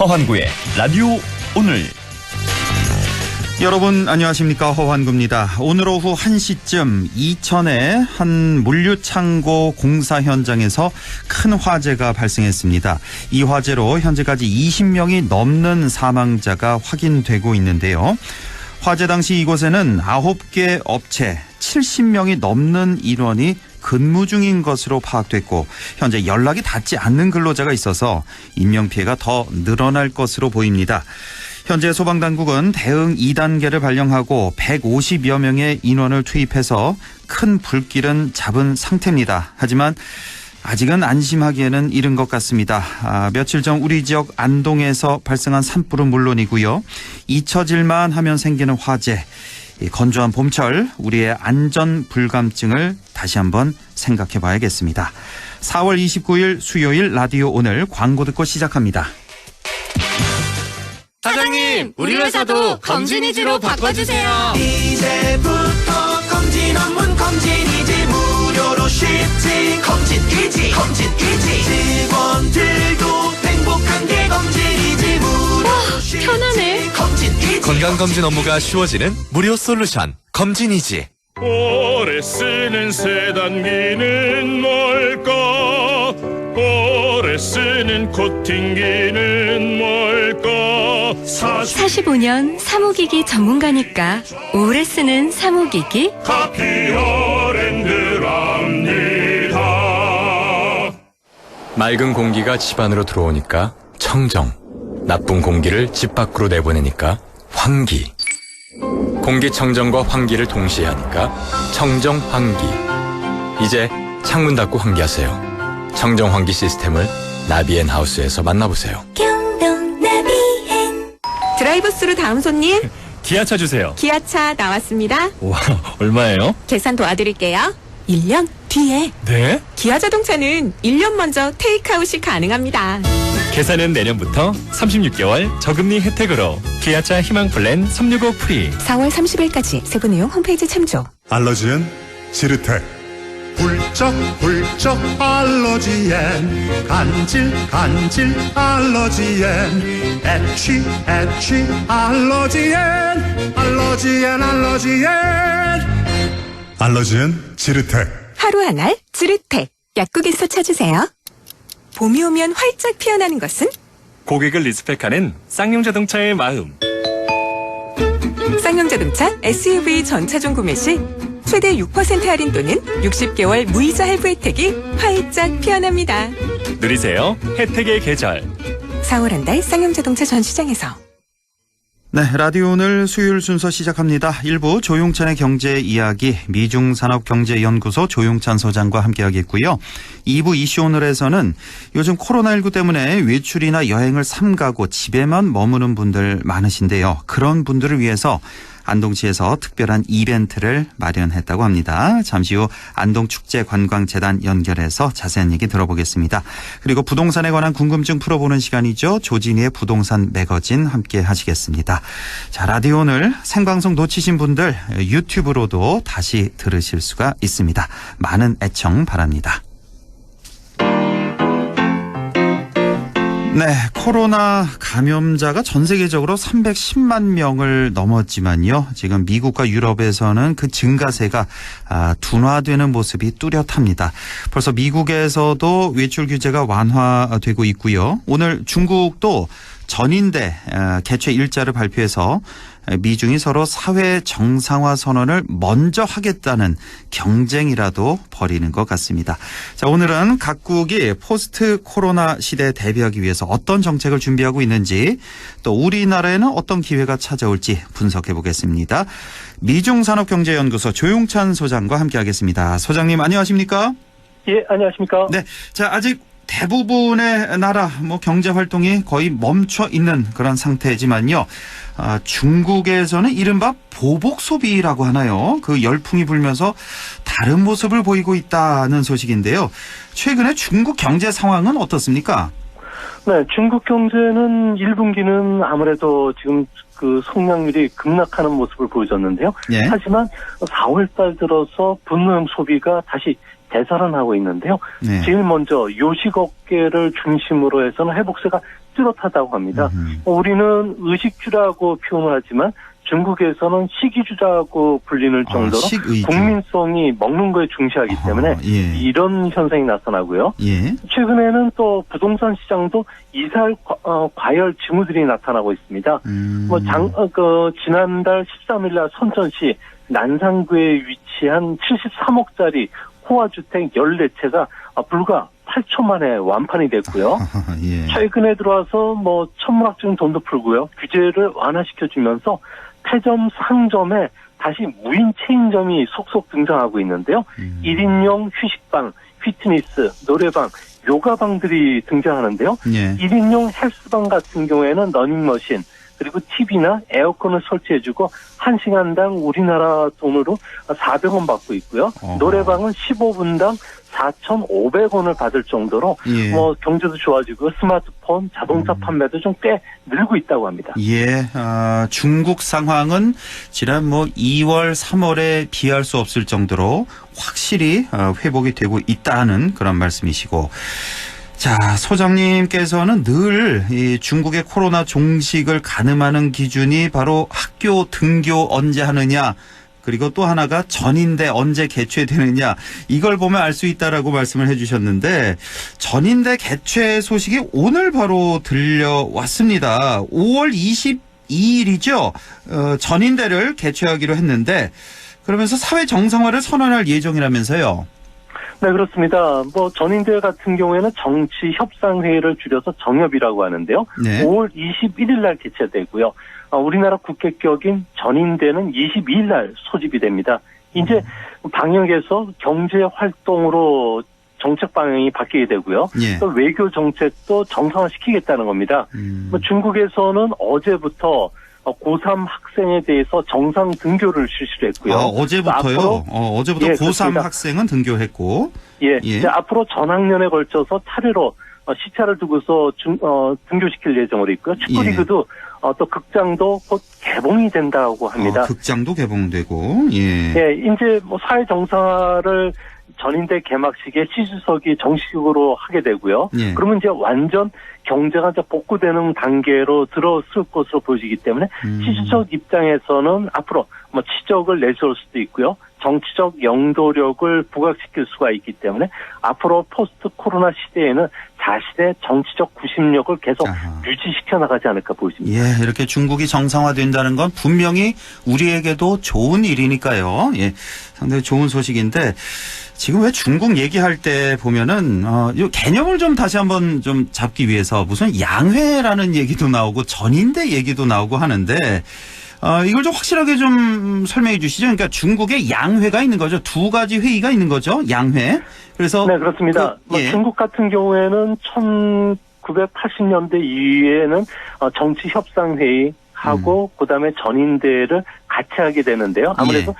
허환구의 라디오 오늘. 여러분 안녕하십니까, 허환구입니다. 오늘 오후 1시쯤 이천의 한 물류창고 공사 현장에서 큰 화재가 발생했습니다. 이 화재로 현재까지 20명이 넘는 사망자가 확인되고 있는데요. 화재 당시 이곳에는 9개 업체 70명이 넘는 인원이 근무 중인 것으로 파악됐고, 현재 연락이 닿지 않는 근로자가 있어서 인명피해가 더 늘어날 것으로 보입니다. 현재 소방당국은 대응 2단계를 발령하고 150여 명의 인원을 투입해서 큰 불길은 잡은 상태입니다. 하지만 아직은 안심하기에는 이른 것 같습니다. 며칠 전 우리 지역 안동에서 발생한 산불은 물론이고요. 잊혀질만 하면 생기는 화재, 이 건조한 봄철 우리의 안전 불감증을 다시 한번 생각해 봐야겠습니다. 4월 29일 수요일 라디오 오늘 광고 듣고 시작합니다. 사장님, 우리 회사도 검진이지로 바꿔주세요. 이제부터 검진 업무 검진이지, 무료로 쉽지. 검진이지. 직원들도 행복한 게 검진이지, 무료로 쉽지. 편하네. 검진이지. 건강검진 업무가 쉬워지는 무료 솔루션 검진이지. 오래 쓰는 세단기는 뭘까? 오래 쓰는 코팅기는 뭘까? 45년 사무기기 전문가니까 오래 쓰는 사무기기 카피어랜드랍니다. 맑은 공기가 집 안으로 들어오니까 청정, 나쁜 공기를 집 밖으로 내보내니까 환기. 공기청정과 환기를 동시에 하니까 청정환기. 이제 창문 닫고 환기하세요. 청정환기 시스템을 나비앤하우스에서 만나보세요. 드라이브스루 다음 손님, 기아차 주세요. 기아차 나왔습니다. 와, 얼마예요? 계산 도와드릴게요. 1년 뒤에 네? 기아 자동차는 1년 먼저 테이크아웃이 가능합니다. 계산은 내년부터 36개월 저금리 혜택으로 기아차 희망 플랜 365 프리. 4월 30일까지 세부 내용 홈페이지 참조. 알러지엔 지르텍. 훌쩍훌쩍 알러지엔 간질 알러지엔 애취 알러지엔 지르텍. 하루 한 알 지르텍. 약국에서 찾으세요. 봄이 오면 활짝 피어나는 것은? 고객을 리스펙하는 쌍용자동차의 마음. 쌍용자동차 SUV 전차종 구매 시 최대 6% 할인 또는 60개월 무이자 할부 혜택이 활짝 피어납니다. 누리세요. 혜택의 계절. 4월 한 달 쌍용자동차 전 시장에서. 네, 라디오 오늘 수요일 순서 시작합니다. 1부 조용찬의 경제 이야기, 미중산업경제연구소 조용찬 소장과 함께하겠고요. 2부 이슈 오늘에서는 요즘 코로나19 때문에 외출이나 여행을 삼가고 집에만 머무는 분들 많으신데요. 그런 분들을 위해서 안동시에서 특별한 이벤트를 마련했다고 합니다. 잠시 후 안동축제관광재단 연결해서 자세한 얘기 들어보겠습니다. 그리고 부동산에 관한 궁금증 풀어보는 시간이죠. 조진희의 부동산 매거진 함께 하시겠습니다. 자, 라디오 오늘 생방송 놓치신 분들 유튜브로도 다시 들으실 수가 있습니다. 많은 애청 바랍니다. 네, 코로나 감염자가 전 세계적으로 310만 명을 넘었지만요. 지금 미국과 유럽에서는 그 증가세가 둔화되는 모습이 뚜렷합니다. 벌써 미국에서도 외출 규제가 완화되고 있고요. 오늘 중국도 전인대 개최 일자를 발표해서 미중이 서로 사회 정상화 선언을 먼저 하겠다는 경쟁이라도 벌이는 것 같습니다. 자, 오늘은 각국이 포스트 코로나 시대에 대비하기 위해서 어떤 정책을 준비하고 있는지, 또 우리나라에는 어떤 기회가 찾아올지 분석해 보겠습니다. 미중산업경제연구소 조용찬 소장과 함께하겠습니다. 소장님 안녕하십니까? 예, 안녕하십니까? 네, 자, 아직 대부분의 나라 경제 활동이 거의 멈춰 있는 그런 상태지만요. 중국에서는 이른바 보복 소비라고 하나요? 그 열풍이 불면서 다른 모습을 보이고 있다는 소식인데요. 최근에 중국 경제 상황은 어떻습니까? 네, 중국 경제는 1분기는 아무래도 지금 그 성장률이 급락하는 모습을 보여줬는데요. 예. 하지만 4월 달 들어서 분노형 소비가 다시 되살아나고 있는데요. 네. 제일 먼저 요식업계를 중심으로 해서는 회복세가 뚜렷하다고 합니다. 우리는 의식주라고 표현을 하지만 중국에서는 식이주라고 불리는 정도로 식의주. 국민성이 먹는 거에 중시하기 때문에 예. 이런 현상이 나타나고요. 예. 최근에는 또 부동산 시장도 이살 과열 징후들이 나타나고 있습니다. 지난달 13일 날 선천시 난상구에 위치한 73억짜리 호화주택 14채가 불과 8초 만에 완판이 됐고요. 예. 최근에 들어와서 천문학적인 돈도 풀고요. 규제를 완화시켜주면서 폐점 상점에 다시 무인 체인점이 속속 등장하고 있는데요. 1인용 휴식방, 피트니스, 노래방, 요가방들이 등장하는데요. 예. 1인용 헬스방 같은 경우에는 러닝머신, 그리고 TV나 에어컨을 설치해주고 1시간당 우리나라 돈으로 400원 받고 있고요. 어허. 노래방은 15분당 4,500원을 받을 정도로 예. 경제도 좋아지고 스마트폰, 자동차 판매도 좀 꽤 늘고 있다고 합니다. 예, 중국 상황은 지난 2월, 3월에 비할 수 없을 정도로 확실히 회복이 되고 있다는 그런 말씀이시고, 자, 소장님께서는 늘 이 중국의 코로나 종식을 가늠하는 기준이 바로 학교 등교 언제 하느냐, 그리고 또 하나가 전인대 언제 개최되느냐, 이걸 보면 알 수 있다라고 말씀을 해주셨는데, 전인대 개최 소식이 오늘 바로 들려왔습니다. 5월 22일이죠. 전인대를 개최하기로 했는데, 그러면서 사회 정상화를 선언할 예정이라면서요. 네, 그렇습니다. 전인대 같은 경우에는 정치협상회의를 줄여서 정협이라고 하는데요. 네. 5월 21일 날 개최되고요. 우리나라 국회격인 전인대는 22일 날 소집이 됩니다. 이제 방역에서 경제 활동으로 정책 방향이 바뀌게 되고요. 예. 또 외교 정책도 정상화시키겠다는 겁니다. 중국에서는 어제부터 고3 학생에 대해서 정상 등교를 실시를 했고요. 어제부터요? 어제부터 예, 고3 그렇습니다. 학생은 등교했고. 예. 예. 이제 앞으로 전학년에 걸쳐서 차례로 시차를 두고서 등교시킬 예정으로 있고요. 축구리그도 또 극장도 곧 개봉이 된다고 합니다. 극장도 개봉되고. 예. 예, 이제 사회 정상화를 전인대 개막식에 시 주석이 정식으로 하게 되고요. 예. 그러면 이제 완전 경제가 이제 복구되는 단계로 들어설 것으로 보여지기 때문에 시 주석 입장에서는 앞으로 치적을 내세울 수도 있고요. 정치적 영도력을 부각시킬 수가 있기 때문에 앞으로 포스트 코로나 시대에는 자신의 정치적 구심력을 계속 유지시켜 나가지 않을까 보입니다. 예, 이렇게 중국이 정상화된다는 건 분명히 우리에게도 좋은 일이니까요. 예, 상당히 좋은 소식인데, 지금 왜 중국 얘기할 때 보면은 이 개념을 좀 다시 한번 좀 잡기 위해서 무슨 양회라는 얘기도 나오고 전인대 얘기도 나오고 하는데, 이걸 좀 확실하게 좀 설명해 주시죠. 그러니까 중국에 양회가 있는 거죠. 두 가지 회의가 있는 거죠. 양회. 그래서 네, 그렇습니다. 예. 중국 같은 경우에는 1980년대 이후에는 정치협상회의 하고 그다음에 전인대를 같이 하게 되는데요. 아무래도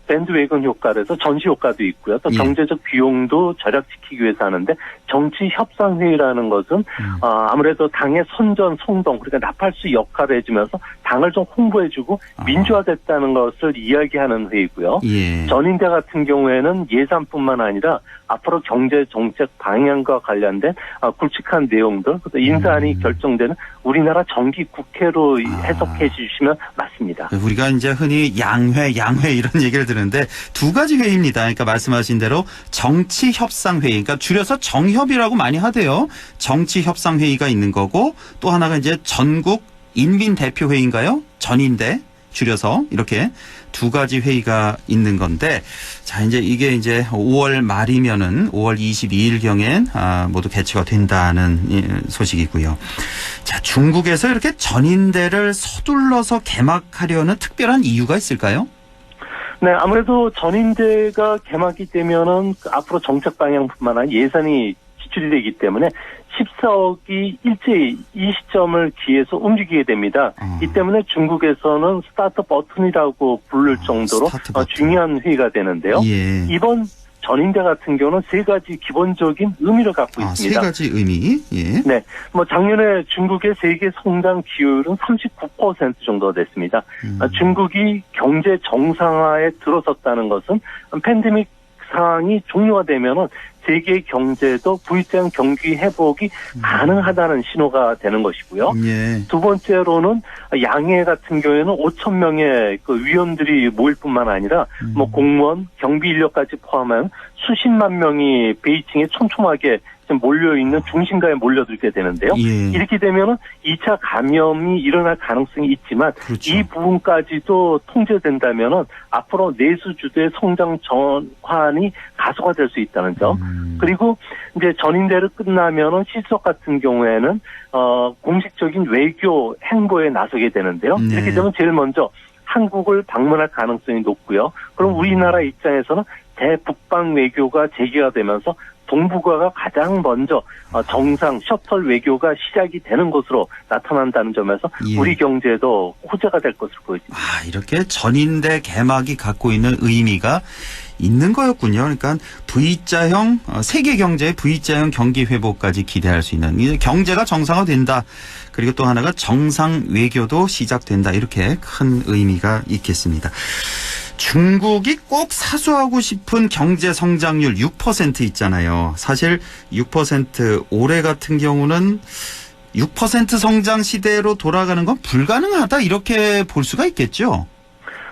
밴드웨건 효과라서 전시 효과도 있고요. 또 경제적 비용도 절약시키기 위해서 하는데, 정치 협상회의라는 것은 아무래도 당의 선전 성동, 그러니까 나팔수 역할을 해주면서 당을 좀 홍보해주고 민주화됐다는 것을 이야기하는 회의고요. 예. 전인대 같은 경우에는 예산뿐만 아니라 앞으로 경제 정책 방향과 관련된 굵직한 내용들, 또 인사안이 결정되는 우리나라 정기 국회로 해석해 주시면 맞습니다. 우리가 이제 흔히 양회 이런 얘기를 드는데 두 가지 회의입니다. 그러니까 말씀하신 대로 정치협상회의, 그러니까 줄여서 정협이라고 많이 하대요. 정치협상회의가 있는 거고, 또 하나가 이제 전국 인민대표회의인가요? 전인대 줄여서 이렇게 두 가지 회의가 있는 건데, 자, 이제 이게 이제 5월 말이면은 5월 22일경엔 모두 개최가 된다는 소식이고요. 자, 중국에서 이렇게 전인대를 서둘러서 개막하려는 특별한 이유가 있을까요? 네, 아무래도 전인대가 개막이 되면은 앞으로 정책 방향뿐만 아니라 예산이 지출이 되기 때문에 14억이 일제히 이 시점을 기해서 움직이게 됩니다. 이 때문에 중국에서는 스타트 버튼이라고 부를 정도로 중요한 회의가 되는데요. 예. 이번 전인대 같은 경우는 세 가지 기본적인 의미를 갖고 있습니다. 세 가지 의미. 예. 네, 작년에 중국의 세계 성장 비율은 39% 정도 됐습니다. 중국이 경제 정상화에 들어섰다는 것은 팬데믹 상황이 종료가 되면은 세계 경제도 V자형 경기 회복이 가능하다는 신호가 되는 것이고요. 예. 두 번째로는 양해 같은 경우에는 5천 명의 그 위원들이 모일 뿐만 아니라 뭐 공무원, 경비 인력까지 포함한 수십만 명이 베이징에 촘촘하게 지금 몰려있는 중심가에 몰려들게 되는데요. 예. 이렇게 되면은 2차 감염이 일어날 가능성이 있지만 그렇죠. 이 부분까지도 통제된다면은 앞으로 내수 주도의 성장 전환이 가속화될 수 있다는 점. 그리고 이제 전인대를 끝나면은 시석 같은 경우에는 공식적인 외교 행보에 나서게 되는데요. 네. 이렇게 되면 제일 먼저 한국을 방문할 가능성이 높고요. 그럼 우리나라 입장에서는 대북방 외교가 재개가 되면서 동북아가 가장 먼저 정상 셔틀 외교가 시작이 되는 것으로 나타난다는 점에서 예. 우리 경제에도 호재가 될 것으로 보여집니다. 이렇게 전인대 개막이 갖고 있는 의미가 있는 거였군요. 그러니까 V자형 세계 경제의 V자형 경기 회복까지 기대할 수 있는 이제 경제가 정상화된다. 그리고 또 하나가 정상 외교도 시작된다. 이렇게 큰 의미가 있겠습니다. 중국이 꼭 사수하고 싶은 경제 성장률 6% 있잖아요. 사실 6% 올해 같은 경우는 6% 성장 시대로 돌아가는 건 불가능하다 이렇게 볼 수가 있겠죠.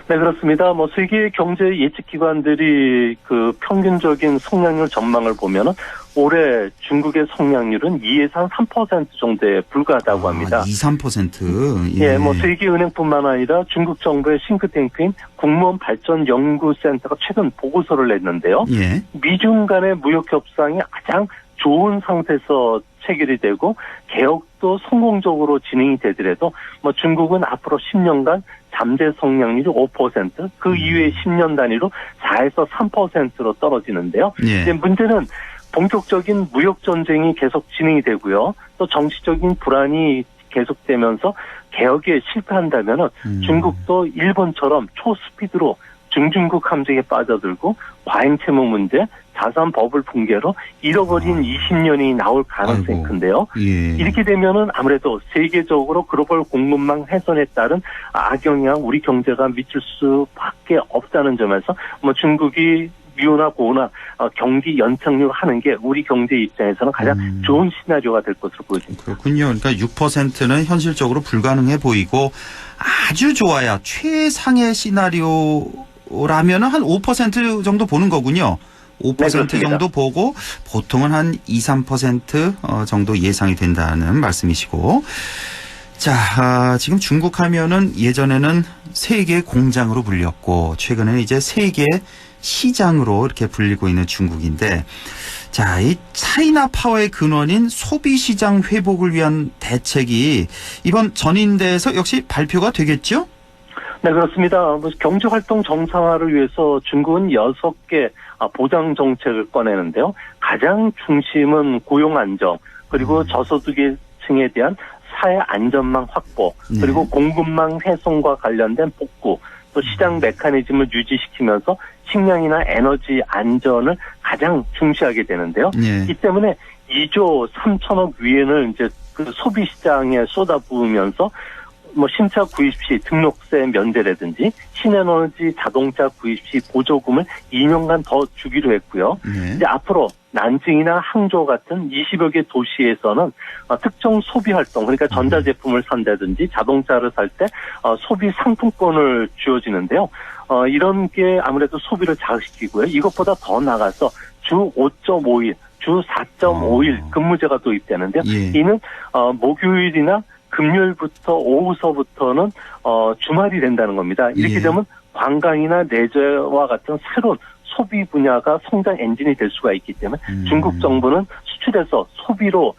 네, 그렇습니다. 뭐 세계 경제 예측 기관들이 그 평균적인 성장률 전망을 보면은 올해 중국의 성장률은 2에서 3% 정도에 불과하다고 합니다. 2, 3%. 예, 뭐 세계은행뿐만 아니라 중국 정부의 싱크탱크인 국무원 발전 연구센터가 최근 보고서를 냈는데요. 예. 미중 간의 무역 협상이 가장 좋은 상태에서 체결이 되고 개혁도 성공적으로 진행이 되더라도 뭐 중국은 앞으로 10년간 잠재 성장률이 5%, 그 이후에 10년 단위로 4에서 3%로 떨어지는데요. 예. 이제 문제는 본격적인 무역 전쟁이 계속 진행이 되고요. 또 정치적인 불안이 계속되면서 개혁에 실패한다면은 중국도 일본처럼 초스피드로 중중국 함정에 빠져들고 과잉 채무 문제, 자산 버블 붕괴로 잃어버린 20년이 나올 가능성이 아이고. 큰데요. 예. 이렇게 되면은 아무래도 세계적으로 글로벌 공급망 훼손에 따른 악영향 우리 경제가 미칠 수밖에 없다는 점에서 뭐 중국이 미오나 고나 경기 연착륙 하는 게 우리 경제 입장에서는 가장 좋은 시나리오가 될 것으로 보여집니다. 그렇군요. 그러니까 6%는 현실적으로 불가능해 보이고 아주 좋아야 최상의 시나리오라면 한 5% 정도 보는 거군요. 5% 네, 정도 보고 보통은 한 2, 3% 정도 예상이 된다는 말씀이시고. 자, 지금 중국 하면은 예전에는 세계 공장으로 불렸고 최근에는 이제 세계 시장으로 이렇게 불리고 있는 중국인데, 자, 이 차이나 파워의 근원인 소비 시장 회복을 위한 대책이 이번 전인대에서 역시 발표가 되겠죠? 네, 그렇습니다. 경제 활동 정상화를 위해서 중국은 6개 보장 정책을 꺼내는데요. 가장 중심은 고용 안정, 그리고 저소득층에 대한 사회 안전망 확보, 그리고 공급망 훼손과 관련된 복구, 또 시장 메커니즘을 유지시키면서 식량이나 에너지 안전을 가장 중시하게 되는데요. 예. 이 때문에 2조 3천억 위엔을 이제 그 소비 시장에 쏟아부으면서 뭐 신차 구입 시 등록세 면제라든지 신에너지 자동차 구입 시 보조금을 2년간 더 주기로 했고요. 이제 앞으로 난징이나 항저우 같은 20여 개 도시에서는 특정 소비 활동, 그러니까 전자제품을 산다든지 자동차를 살 때 소비 상품권을 주어지는데요. 이런 게 아무래도 소비를 자극시키고요. 이것보다 더 나가서 주 5.5일, 주 4.5일 근무제가 도입되는데요. 예. 이는 목요일이나 금요일부터 오후서부터는 주말이 된다는 겁니다. 이렇게 예. 되면 관광이나 레저와 같은 새로운 소비 분야가 성장 엔진이 될 수가 있기 때문에 중국 정부는 수출에서 소비로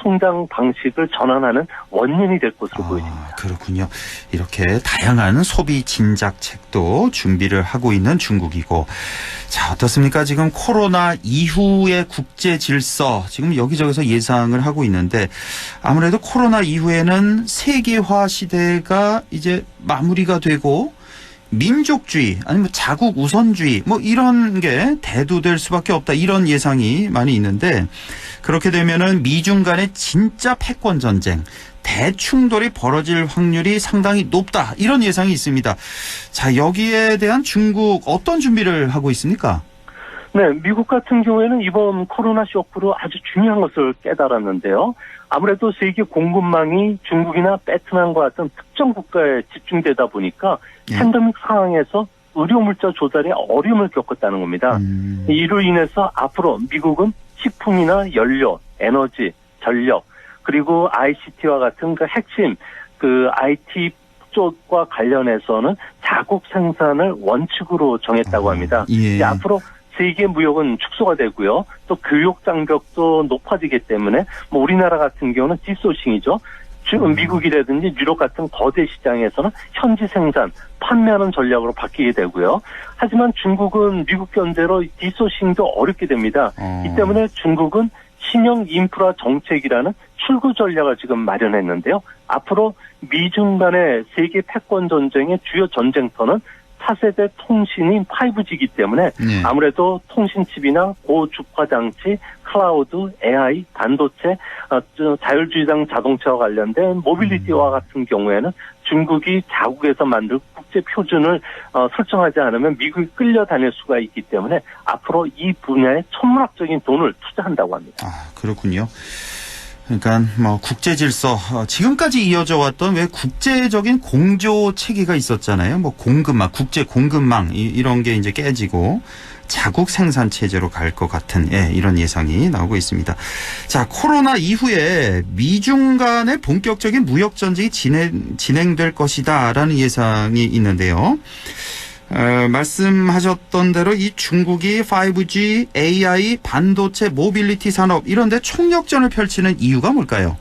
성장 방식을 전환하는 원인이 될 것으로 보여집니다. 그렇군요. 이렇게 다양한 소비 진작책도 준비를 하고 있는 중국이고, 자, 어떻습니까? 지금 코로나 이후의 국제 질서 지금 여기저기서 예상을 하고 있는데 아무래도 코로나 이후에는 세계화 시대가 이제 마무리가 되고 민족주의 아니면 자국 우선주의 뭐 이런 게 대두될 수밖에 없다, 이런 예상이 많이 있는데, 그렇게 되면은 미중 간의 진짜 패권 전쟁, 대충돌이 벌어질 확률이 상당히 높다, 이런 예상이 있습니다. 자, 여기에 대한 중국 어떤 준비를 하고 있습니까? 네, 미국 같은 경우에는 이번 코로나 쇼크로 아주 중요한 것을 깨달았는데요. 아무래도 세계 공급망이 중국이나 베트남과 같은 특정 국가에 집중되다 보니까 팬데믹 상황에서 의료 물자 조달에 어려움을 겪었다는 겁니다. 이로 인해서 앞으로 미국은 식품이나 연료, 에너지, 전력, 그리고 ICT와 같은 그 핵심 IT 쪽과 관련해서는 자국 생산을 원칙으로 정했다고 합니다. 예. 앞으로 세계 무역은 축소가 되고요. 또 교육 장벽도 높아지기 때문에 우리나라 같은 경우는 디소싱이죠. 지금 미국이라든지 유럽 같은 거대 시장에서는 현지 생산, 판매하는 전략으로 바뀌게 되고요. 하지만 중국은 미국 견제로 디소싱도 어렵게 됩니다. 이 때문에 중국은 신형 인프라 정책이라는 출구 전략을 지금 마련했는데요. 앞으로 미중 간의 세계 패권 전쟁의 주요 전쟁터는 차세대 통신인 5G이기 때문에 아무래도 통신칩이나 고주파 장치, 클라우드, AI, 반도체, 자율주행장 자동차와 관련된 모빌리티와 같은 경우에는 중국이 자국에서 만들 국제 표준을 설정하지 않으면 미국이 끌려다닐 수가 있기 때문에 앞으로 이 분야에 천문학적인 돈을 투자한다고 합니다. 아, 그렇군요. 그러니까 국제 질서 지금까지 이어져 왔던 왜 국제적인 공조 체계가 있었잖아요. 공급망, 국제 공급망 이런 게 이제 깨지고 자국 생산 체제로 갈 것 같은 이런 예상이 나오고 있습니다. 자, 코로나 이후에 미중 간의 본격적인 무역 전쟁이 진행될 것이다라는 예상이 있는데요. 말씀하셨던 대로 이 중국이 5G, AI, 반도체, 모빌리티 산업 이런 데 총력전을 펼치는 이유가 뭘까요?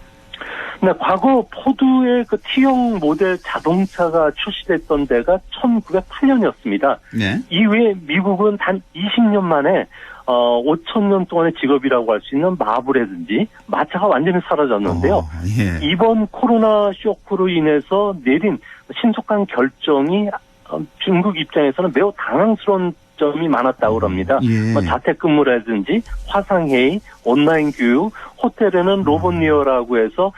네, 과거 포드의 그 T형 모델 자동차가 출시됐던 데가 1908년이었습니다. 네. 이후에 미국은 단 20년 만에 5,000년 동안의 직업이라고 할 수 있는 마블이라든지 마차가 완전히 사라졌는데요. 예. 이번 코로나 쇼크로 인해서 내린 신속한 결정이 중국 입장에서는 매우 당황스러운 점이 많았다고 합니다. 예. 자택근무라든지 화상회의, 온라인 교육, 호텔에는 로봇리어라고 해서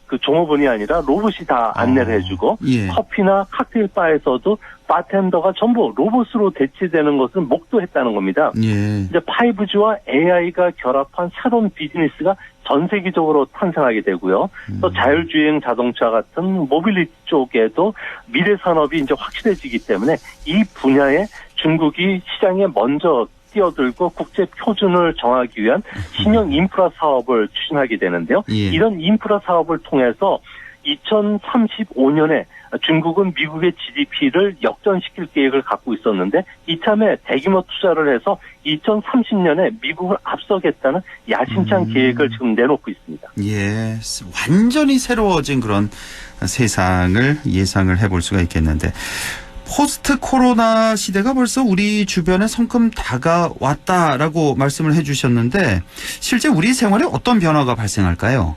그 종업원이 아니라 로봇이 다 안내를 해주고 예. 커피나 칵테일 바에서도 바텐더가 전부 로봇으로 대체되는 것을 목도했다는 겁니다. 예. 이제 5G와 AI가 결합한 새로운 비즈니스가 전 세계적으로 탄생하게 되고요. 또 자율주행 자동차 같은 모빌리티 쪽에도 미래 산업이 이제 확실해지기 때문에 이 분야에 중국이 시장에 먼저 뛰어들고 국제 표준을 정하기 위한 신형 인프라 사업을 추진하게 되는데요. 예. 이런 인프라 사업을 통해서 2035년에 중국은 미국의 GDP를 역전시킬 계획을 갖고 있었는데 이참에 대규모 투자를 해서 2030년에 미국을 앞서겠다는 야심찬 계획을 지금 내놓고 있습니다. 예, 완전히 새로워진 그런 세상을 예상을 해볼 수가 있겠는데 포스트 코로나 시대가 벌써 우리 주변에 성큼 다가왔다라고 말씀을 해주셨는데 실제 우리 생활에 어떤 변화가 발생할까요?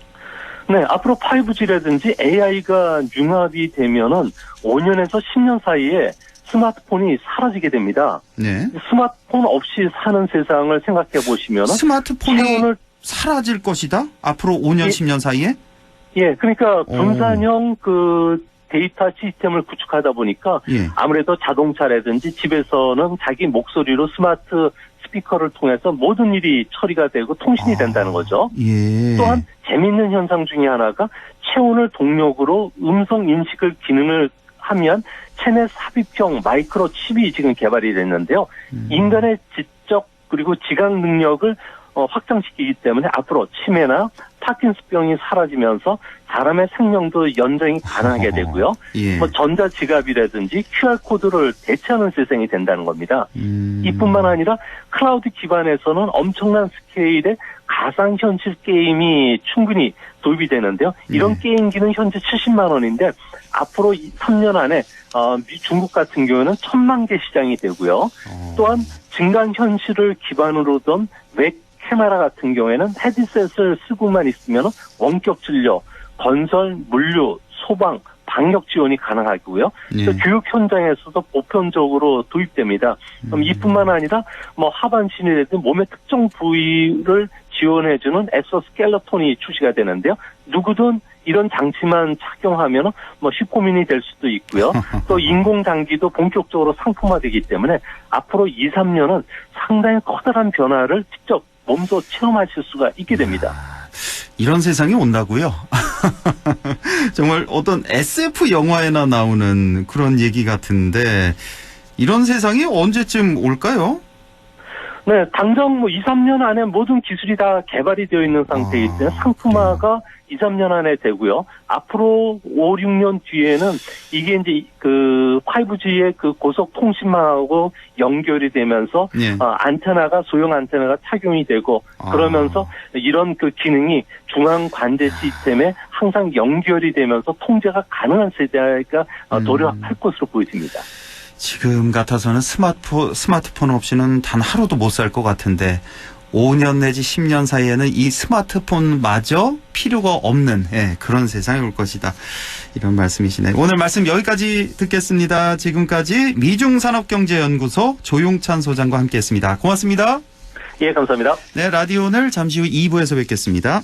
네, 앞으로 5G라든지 AI가 융합이 되면은 5년에서 10년 사이에 스마트폰이 사라지게 됩니다. 네. 스마트폰 없이 사는 세상을 생각해 보시면은 스마트폰이 사라질 것이다? 앞으로 5년, 10년 사이에? 예, 그러니까 분산형 데이터 시스템을 구축하다 보니까 예. 아무래도 자동차라든지 집에서는 자기 목소리로 스마트 스피커를 통해서 모든 일이 처리가 되고 통신이 된다는 거죠. 예. 또한 재미있는 현상 중에 하나가 체온을 동력으로 음성 인식을 기능을 하면 체내 삽입형 마이크로 칩이 지금 개발이 됐는데요. 인간의 지적 그리고 지각 능력을 확장시키기 때문에 앞으로 치매나 파킨슨병이 사라지면서 사람의 생명도 연장이 가능하게 되고요. 예. 전자지갑이라든지 QR코드를 대체하는 세상이 된다는 겁니다. 이뿐만 아니라 클라우드 기반에서는 엄청난 스케일의 가상현실 게임이 충분히 도입이 되는데요. 이런 게임기는 현재 70만 원인데 앞으로 3년 안에 중국 같은 경우는 1,000만 개 시장이 되고요. 또한 증강현실을 기반으로 둔 카메라 같은 경우에는 헤드셋을 쓰고만 있으면 원격 진료, 건설, 물류, 소방, 방역 지원이 가능하고요. 예. 또 교육 현장에서도 보편적으로 도입됩니다. 그럼 이뿐만 아니라 뭐 하반신이라든 몸의 특정 부위를 지원해주는 엑소스켈레톤이 출시가 되는데요. 누구든 이런 장치만 착용하면 뭐 슈퍼민이 될 수도 있고요. 또 인공장기도 본격적으로 상품화되기 때문에 앞으로 2, 3년은 상당히 커다란 변화를 직접 몸소 체험하실 수가 있게 됩니다. 이런 세상이 온다고요? 정말 어떤 SF 영화에나 나오는 그런 얘기 같은데 이런 세상이 언제쯤 올까요? 네, 당장 뭐 2, 3년 안에 모든 기술이 다 개발이 되어 있는 상태이기 때문에 상품화가 2, 3년 안에 되고요. 앞으로 5, 6년 뒤에는 이게 이제 그 5G의 그 고속 통신망하고 연결이 되면서 예. 안테나가 소형 안테나가 착용이 되고 그러면서 이런 그 기능이 중앙 관제 시스템에 항상 연결이 되면서 통제가 가능한 세대가 도래할 것으로 보여집니다. 지금 같아서는 스마트폰 없이는 단 하루도 못 살 것 같은데 5년 내지 10년 사이에는 이 스마트폰마저 필요가 없는 그런 세상이 올 것이다. 이런 말씀이시네요. 오늘 말씀 여기까지 듣겠습니다. 지금까지 미중산업경제연구소 조용찬 소장과 함께했습니다. 고맙습니다. 예, 감사합니다. 네, 라디오는 잠시 후 2부에서 뵙겠습니다.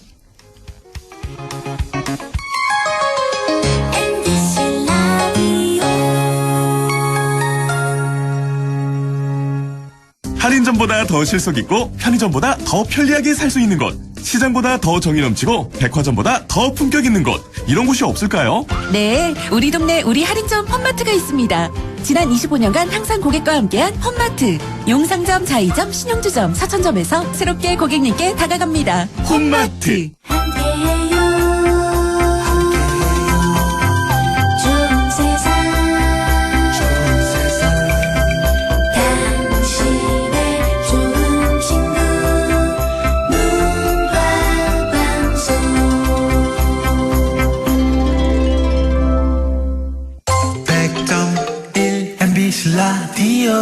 할인점보다 더 실속 있고 편의점보다 더 편리하게 살 수 있는 곳, 시장보다 더 정이 넘치고 백화점보다 더 품격 있는 곳, 이런 곳이 없을까요? 네, 우리 동네 우리 할인점 펀마트가 있습니다. 지난 25년간 항상 고객과 함께한 펀마트. 용상점, 자이점, 신용주점, 사천점에서 새롭게 고객님께 다가갑니다. 펀마트. 라디오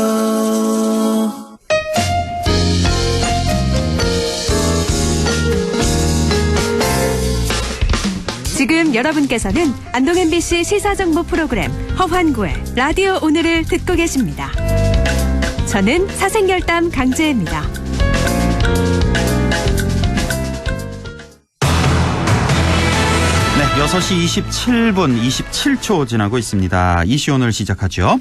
지금 여러분께서는 안동 MBC 시사정보 프로그램 허환구의 라디오 오늘을 듣고 계십니다. 저는 사생결담 강재입니다. 네, 6시 27분 27초 지나고 있습니다. 이슈 오늘 시작하죠.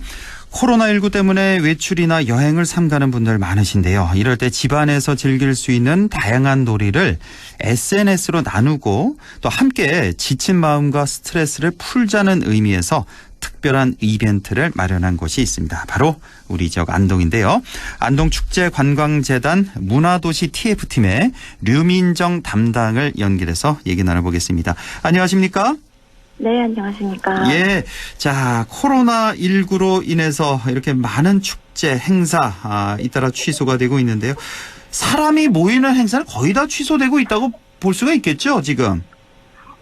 코로나19 때문에 외출이나 여행을 삼가는 분들 많으신데요. 이럴 때 집안에서 즐길 수 있는 다양한 놀이를 SNS로 나누고 또 함께 지친 마음과 스트레스를 풀자는 의미에서 특별한 이벤트를 마련한 곳이 있습니다. 바로 우리 지역 안동인데요. 안동축제관광재단 문화도시 TF팀의 류민정 담당을 연결해서 얘기 나눠보겠습니다. 안녕하십니까? 네, 안녕하십니까. 예. 자, 코로나19로 인해서 이렇게 많은 축제, 행사, 잇따라 취소가 되고 있는데요. 사람이 모이는 행사는 거의 다 취소되고 있다고 볼 수가 있겠죠, 지금?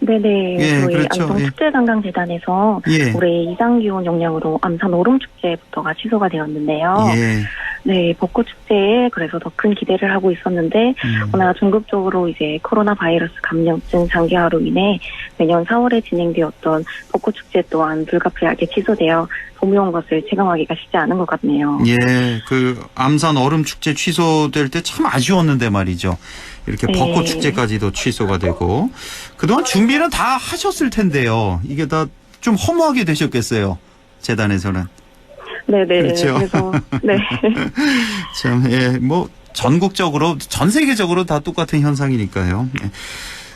네네. 예, 저희 그렇죠. 안동축제관광재단에서 예. 올해 이상기온 영향으로 암산 오름축제부터가 취소가 되었는데요. 예. 네, 벚꽃축제에 그래서 더 큰 기대를 하고 있었는데, 워낙 전국적으로 이제 코로나 바이러스 감염증 장기화로 인해 매년 4월에 진행되었던 벚꽃축제 또한 불가피하게 취소되어 소무용 것을 체감하기가 쉽지 않은 것 같네요. 예, 그 암산 얼음축제 취소될 때 참 아쉬웠는데 말이죠. 이렇게 네. 벚꽃축제까지도 취소가 되고 그동안 준비는 다 하셨을 텐데요. 이게 다 좀 허무하게 되셨겠어요. 재단에서는. 네네. 그렇죠. 그래서 네. 참, 예, 뭐 전국적으로 전 세계적으로 다 똑같은 현상이니까요. 예.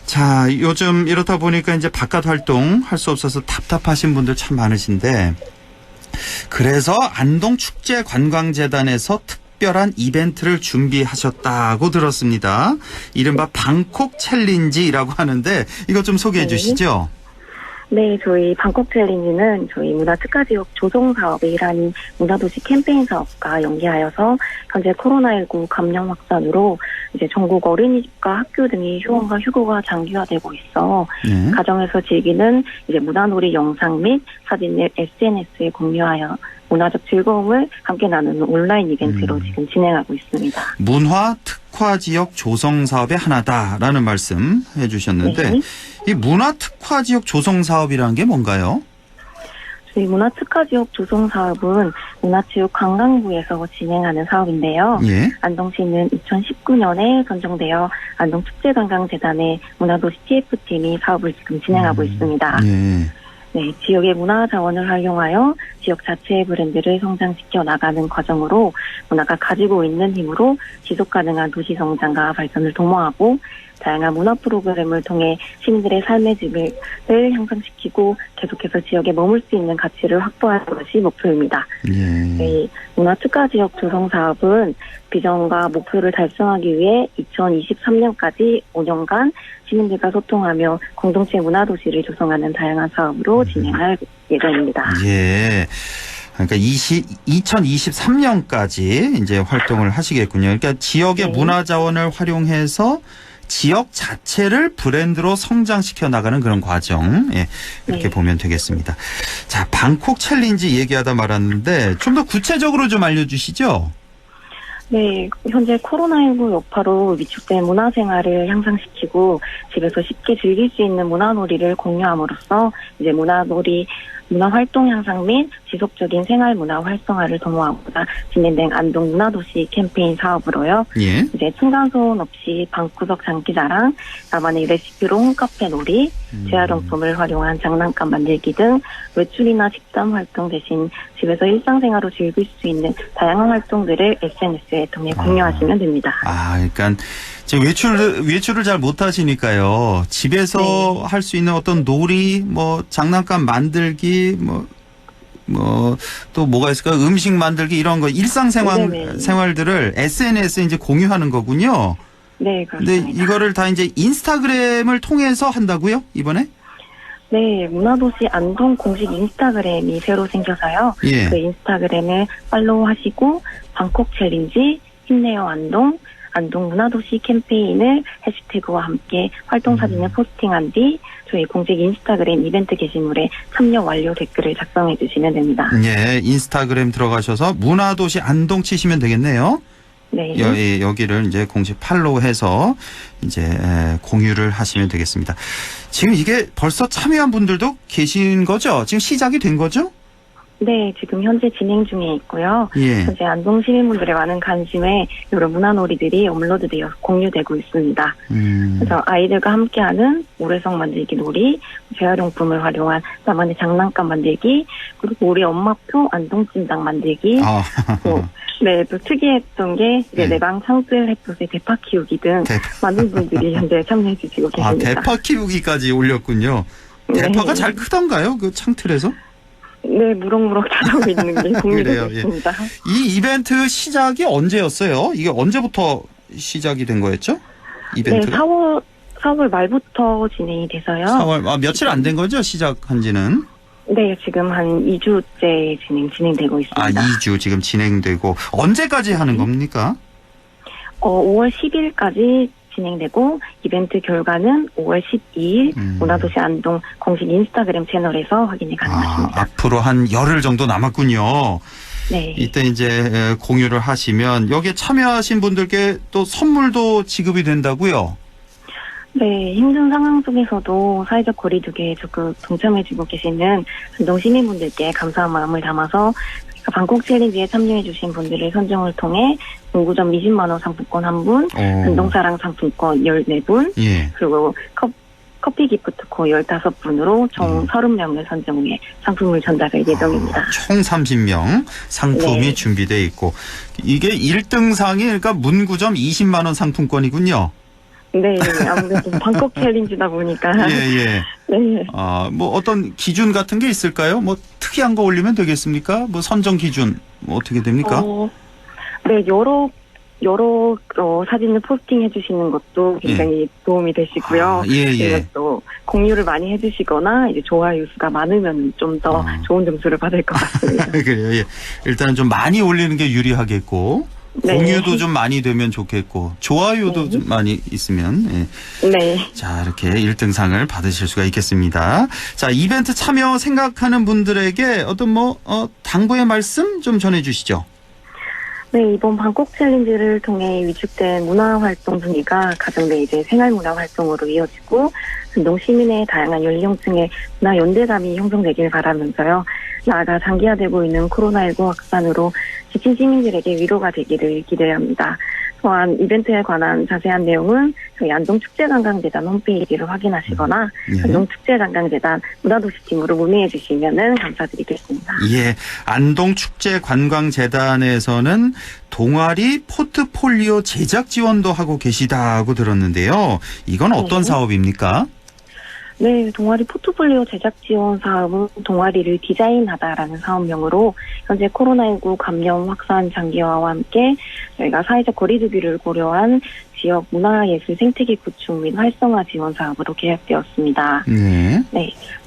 자, 요즘 이렇다 보니까 이제 바깥 활동 할 수 없어서 답답하신 분들 참 많으신데 그래서 안동축제관광재단에서 특별한 이벤트를 준비하셨다고 들었습니다. 이른바 방콕 챌린지라고 하는데 이것 좀 소개해 주시죠. 네, 저희 방콕 챌린지는 저희 문화특화지역 조성 사업의 일환인 문화도시 캠페인 사업과 연계하여서 현재 코로나19 감염 확산으로 이제 전국 어린이집과 학교 등이 휴원과 휴고가 장기화되고 있어 가정에서 즐기는 이제 문화놀이 영상 및 사진을 SNS에 공유하여 문화적 즐거움을 함께 나누는 온라인 이벤트로 지금 진행하고 있습니다. 문화 특화 지역 조성 사업의 하나다라는 말씀 해주셨는데 네. 이 문화 특화 지역 조성 사업이라는 게 뭔가요? 저희 문화특화지역 조성 사업은 문화체육관광부에서 진행하는 사업인데요. 예. 안동시는 2019년에 선정되어 안동축제관광재단의 문화도시 TF팀이 사업을 지금 진행하고 있습니다. 예. 네, 지역의 문화 자원을 활용하여 지역 자체의 브랜드를 성장시켜 나가는 과정으로 문화가 가지고 있는 힘으로 지속 가능한 도시 성장과 발전을 도모하고 다양한 문화 프로그램을 통해 시민들의 삶의 질을 향상시키고 계속해서 지역에 머물 수 있는 가치를 확보하는 것이 목표입니다. 예. 네, 문화특화지역 조성 사업은 비전과 목표를 달성하기 위해 2023년까지 5년간 시민들과 소통하며 공동체 문화도시를 조성하는 다양한 사업으로 진행할 예정입니다. 예. 그러니까 2023년까지 이제 활동을 하시겠군요. 그러니까 지역의 네. 문화 자원을 활용해서 지역 자체를 브랜드로 성장시켜 나가는 그런 과정. 예, 이렇게 네. 보면 되겠습니다. 자, 방콕 챌린지 얘기하다 말았는데 좀 더 구체적으로 좀 알려주시죠. 네, 현재 코로나19 여파로 위축된 문화생활을 향상시키고 집에서 쉽게 즐길 수 있는 문화놀이를 공유함으로써 이제 문화활동 향상 및 지속적인 생활문화 활성화를 도모하고자 진행된 안동 문화도시 캠페인 사업으로요. 예. 이제 층간소음 없이 방구석 장기자랑, 나만의 레시피로 홈카페 놀이, 재활용품을 활용한 장난감 만들기 등 외출이나 식단 활동 대신 집에서 일상생활로 즐길 수 있는 다양한 활동들을 SNS에 통해 공유하시면 됩니다. 아, 그러니까 지금 외출을 잘 못하시니까요. 집에서 네. 할 수 있는 어떤 놀이, 뭐 장난감 만들기, 또 뭐가 있을까? 음식 만들기 이런 거 네네. 생활들을 SNS에 이제 공유하는 거군요. 네, 근데 그렇습니다. 이거를 다 이제 인스타그램을 통해서 한다고요? 이번에? 네, 문화도시 안동 공식 인스타그램이 새로 생겨서요. 예. 그 인스타그램을 팔로우하시고 방콕 챌린지, 힘내요 안동, 안동 문화도시 캠페인을 해시태그와 함께 활동 사진을 포스팅한 뒤 저희 공식 인스타그램 이벤트 게시물에 참여 완료 댓글을 작성해 주시면 됩니다. 예, 인스타그램 들어가셔서 문화도시 안동 치시면 되겠네요. 네. 여기를 이제 공식 팔로우해서 이제 공유를 하시면 되겠습니다. 지금 이게 벌써 참여한 분들도 계신 거죠? 지금 시작이 된 거죠? 네, 지금 현재 진행 중에 있고요. 예. 현재 안동 시민분들의 많은 관심에 여러 문화놀이들이 업로드되어 공유되고 있습니다. 그래서 아이들과 함께하는 모래성 만들기 놀이, 재활용품을 활용한 나만의 장난감 만들기, 그리고 우리 엄마표 안동찜닭 만들기, 아. 또 특이했던 게 이제 내방 창틀 햇볕에 대파 키우기 등 많은 분들이 현재 참여해 주시고 계십니다. 아, 대파 키우기까지 올렸군요. 대파가 네. 잘 크던가요? 그 창틀에서? 네, 무럭무럭 자라고 있는 게 공유되고 그래요, 예. 있습니다. 이 이벤트 시작이 언제였어요? 이게 언제부터 시작이 된 거였죠? 이벤트가? 네, 4월 말부터 진행이 돼서요. 4월, 며칠 안 된 거죠? 시작한 지는? 네, 지금 한 2주째 진행되고 있습니다. 아, 2주 지금 진행되고. 언제까지 하는 겁니까? 5월 10일까지 진행되고 이벤트 결과는 5월 12일 문화도시 안동 공식 인스타그램 채널에서 확인이 가능하십니다. 앞으로 한 열흘 정도 남았군요. 네. 이때 이제 공유를 하시면 여기에 참여하신 분들께 또 선물도 지급이 된다고요? 네, 힘든 상황 속에서도 사회적 거리두기에 적극 동참해주고 계시는 안동 시민분들께 감사한 마음을 담아서 방콕 챌린지에 참여해주신 분들을 선정을 통해 문구점 20만 원 상품권 1분, 안동사랑 상품권 14분, 예. 그리고 커피 기프트콘 15분으로 총 30명을 선정해 상품을 전달할 예정입니다. 총 30명 상품이 네. 준비되어 있고 이게 1등상이 그러니까 문구점 20만 원 상품권이군요. 네, 아무래도 방콕 챌린지다 보니까. 예. 네. 뭐 어떤 기준 같은 게 있을까요? 뭐 특이한 거 올리면 되겠습니까? 뭐 선정 기준 뭐 어떻게 됩니까? 네, 여러 사진을 포스팅해 주시는 것도 굉장히 도움이 되시고요. 그리고 또 공유를 많이 해주시거나 이제 좋아요 수가 많으면 좀 더 좋은 점수를 받을 것 같습니다. 그래요. 예. 일단 좀 많이 올리는 게 유리하겠고 네. 공유도 좀 많이 되면 좋겠고 좋아요도 좀 많이 있으면 네. 자 이렇게 1등상을 받으실 수가 있겠습니다. 자 이벤트 참여 생각하는 분들에게 어떤 당부의 말씀 좀 전해주시죠. 네, 이번 방콕 챌린지를 통해 위축된 문화활동 분위기가 가정 내 이제 생활문화 활동으로 이어지고 안동 시민의 다양한 연령층의 문화 연대감이 형성되길 바라면서요. 나아가 장기화되고 있는 코로나19 확산으로 지친 시민들에게 위로가 되기를 기대합니다. 또한 이벤트에 관한 자세한 내용은 저희 안동축제관광재단 홈페이지를 확인하시거나 안동축제관광재단 문화도시팀으로 문의해 주시면 감사드리겠습니다. 예, 안동축제관광재단에서는 동아리 포트폴리오 제작 지원도 하고 계시다고 들었는데요. 이건 어떤 사업입니까? 네, 동아리 포트폴리오 제작 지원 사업은 동아리를 디자인하다라는 사업명으로 현재 코로나19 감염 확산 장기화와 함께 저희가 사회적 거리두기를 고려한 지역 문화예술 생태계 구축 및 활성화 지원 사업으로 계획되었습니다. 네,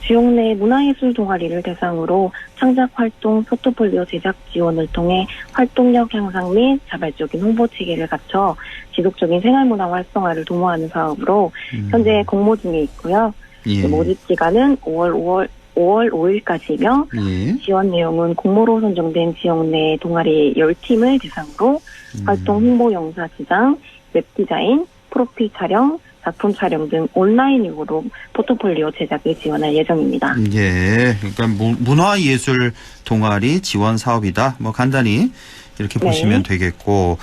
지역 내 문화예술 동아리를 대상으로 창작 활동 포트폴리오 제작 지원을 통해 활동력 향상 및 자발적인 홍보 체계를 갖춰 지속적인 생활문화 활성화를 도모하는 사업으로 현재 공모 중에 있고요. 모집 기간은 5월 5일까지며 지원 내용은 공모로 선정된 지역 내 동아리 10팀을 대상으로 활동 홍보 영상 제작, 웹 디자인, 프로필 촬영, 작품 촬영 등 온라인으로 포트폴리오 제작을 지원할 예정입니다. 예, 그러니까 문화예술 동아리 지원 사업이다. 뭐 간단히 이렇게 보시면 되겠고,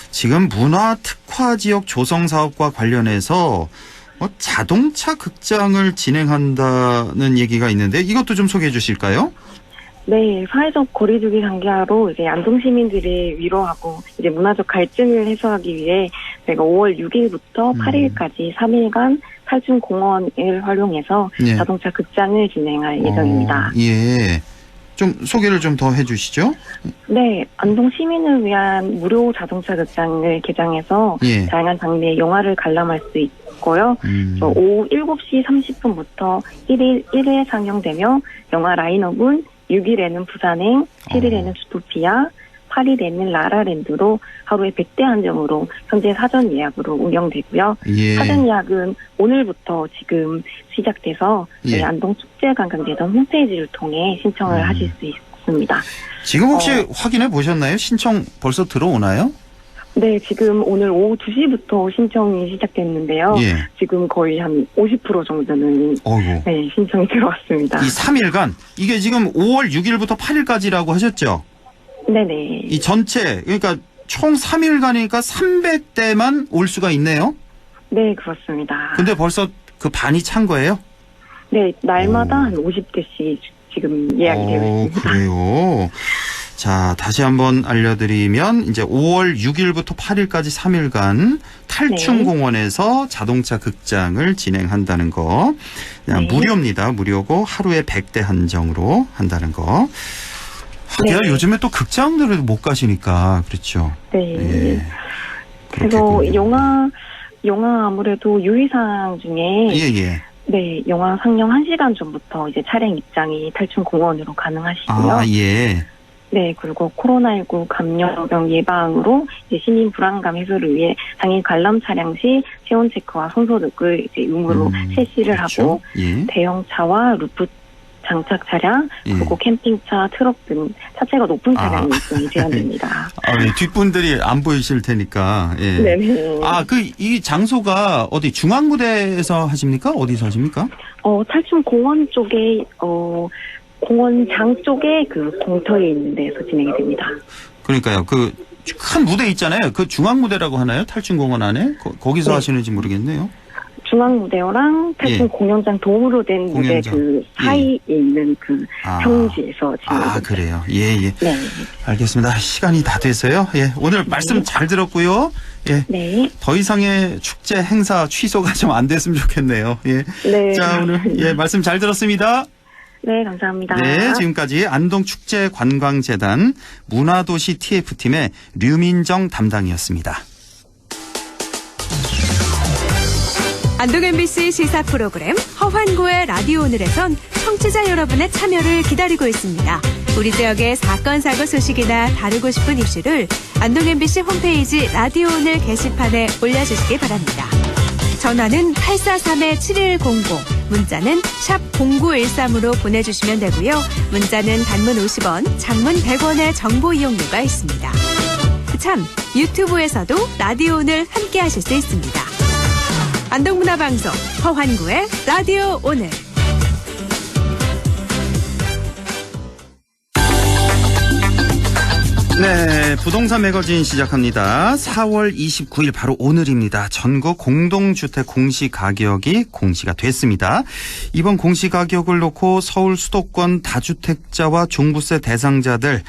지금 문화 특화 지역 조성 사업과 관련해서 자동차 극장을 진행한다는 얘기가 있는데 이것도 좀 소개해 주실까요? 네, 사회적 거리두기 장기화로 이제 안동 시민들을 위로하고 이제 문화적 갈증을 해소하기 위해 저희가 5월 6일부터 8일까지 3일간 탈준 공원을 활용해서 자동차 극장을 진행할 예정입니다. 예. 좀 소개를 좀 더 해주시죠. 네, 안동 시민을 위한 무료 자동차 극장을 개장해서 다양한 장르의 영화를 관람할 수 있고요. 오후 7시 30분부터 1회 상영되며 영화 라인업은 6일에는 부산행, 7일에는 주토피아, 8일에는 라라랜드로 하루에 100대 한정으로 현재 사전 예약으로 운영되고요. 사전 예약은 오늘부터 지금 시작돼서 저희 안동축제관광재단 홈페이지를 통해 신청을 하실 수 있습니다. 지금 혹시 확인해 보셨나요? 신청 벌써 들어오나요? 네, 지금 오늘 오후 2시부터 신청이 시작됐는데요. 지금 거의 한 50% 정도는 네, 신청이 들어왔습니다. 이 3일간 이게 지금 5월 6일부터 8일까지라고 하셨죠? 네네. 이 전체 그러니까 총 3일간이니까 300대만 올 수가 있네요? 네, 그렇습니다. 근데 벌써 그 반이 찬 거예요? 네, 날마다 한 50대씩 지금 예약이 되어 있습니다. 그래요. 자, 다시 한번 알려드리면 이제 5월 6일부터 8일까지 3일간 탈춘공원에서 자동차 극장을 진행한다는 거. 그냥 무료입니다. 무료고 하루에 100대 한정으로 한다는 거. 하기야 요즘에 또 극장들을 못 가시니까 그렇죠. 네. 그래서 영화 아무래도 유의사항 중에 네, 영화 상영 1시간 전부터 이제 차량 입장이 탈춘공원으로 가능하시고요. 네, 그리고 코로나19 감염병 예방으로 이제 시민 불안감 해소를 위해 당일 관람 차량 시 체온 체크와 손소독을 이제 의무로 실시를 하고 대형차와 루프 장착 차량, 그리고 캠핑차, 트럭 등 차체가 높은 차량이 제한됩니다. 뒷분들이 안 보이실 테니까. 네네. 이 장소가 어디 중앙무대에서 하십니까? 어디서 하십니까? 탈춘공원 쪽에, 공원장 쪽에 그 공터에 있는 데서 진행이 됩니다. 그러니까요. 그 큰 무대 있잖아요. 그 중앙무대라고 하나요? 탈춘공원 안에? 거기서 하시는지 모르겠네요. 중앙무대랑 탈춘 공연장 도우로 된 무대 그 사이에 있는 그 평지에서 진행됩니다. 그래요. 예. 네. 알겠습니다. 시간이 다 돼서요. 오늘 말씀 잘 들었고요. 네. 더 이상의 축제 행사 취소가 좀 안 됐으면 좋겠네요. 네. 자, 오늘 말씀 잘 들었습니다. 네, 감사합니다. 네, 지금까지 안동축제관광재단 문화도시 TF팀의 류민정 담당이었습니다. 안동 MBC 시사 프로그램 허환고의 라디오 오늘에선 청취자 여러분의 참여를 기다리고 있습니다. 우리 지역의 사건 사고 소식이나 다루고 싶은 이슈를 안동 MBC 홈페이지 라디오 오늘 게시판에 올려주시기 바랍니다. 전화는 843-7100, 문자는 샵 0913으로 보내주시면 되고요. 문자는 단문 50원, 장문 100원의 정보 이용료가 있습니다. 한참 유튜브에서도 라디오 오늘 함께 하실 수 있습니다. 안동문화방송 허환구의 라디오 오늘. 네, 부동산 매거진 시작합니다. 4월 29일 바로 오늘입니다. 전국 공동주택 공시가격이 공시가 됐습니다. 이번 공시가격을 놓고 서울 수도권 다주택자와 종부세 대상자들